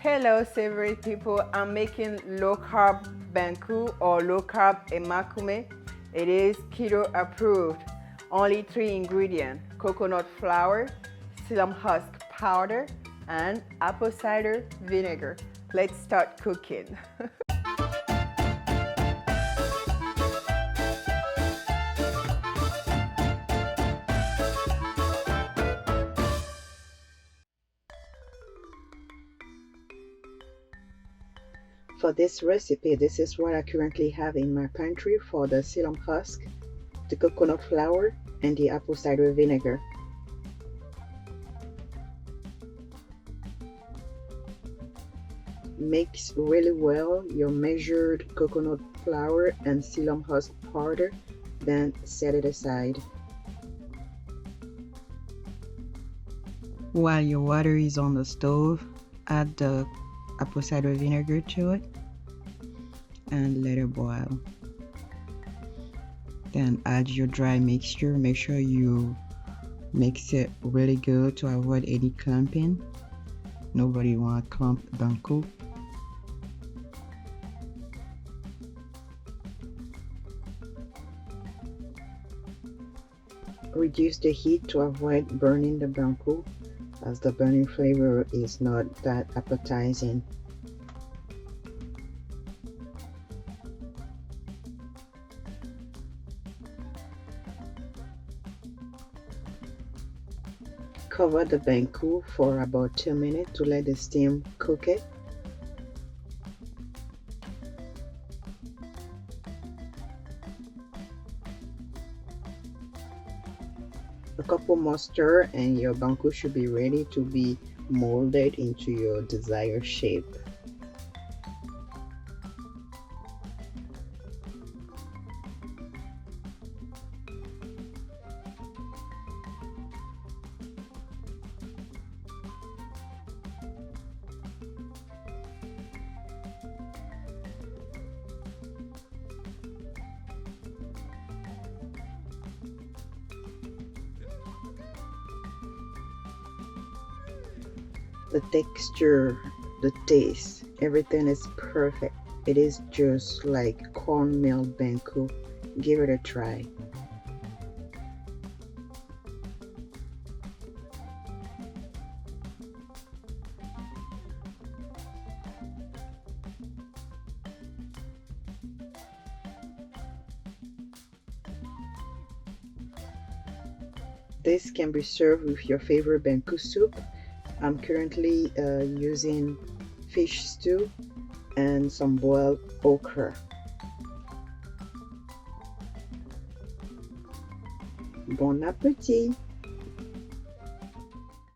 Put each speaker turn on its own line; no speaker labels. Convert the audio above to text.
Hello savory people, I'm making low carb Banku or low carb Ema Kume. It is keto approved. Only 3 ingredients: coconut flour, psyllium husk powder, and apple cider vinegar. Let's start cooking. For this recipe, this is what I currently have in my pantry for the psyllium husk, the coconut flour, and the apple cider vinegar. Mix really well your measured coconut flour and psyllium husk powder, then set it aside. While your water is on the stove, add the apple cider vinegar to it and let it boil. Then add your dry mixture. Make sure you mix it really good to avoid any clumping. Nobody want clump Banku. Reduce the heat to avoid burning the Banku, as the burning flavor is not that appetizing. Cover the Banku for about 2 minutes to let the steam cook it. A couple more stir and your Banku should be ready to be molded into your desired shape. The texture, the taste, everything is perfect. It is just like cornmeal Banku. Give it a try. This can be served with your favorite Banku soup. I'm currently using fish stew and some boiled okra. Bon appétit!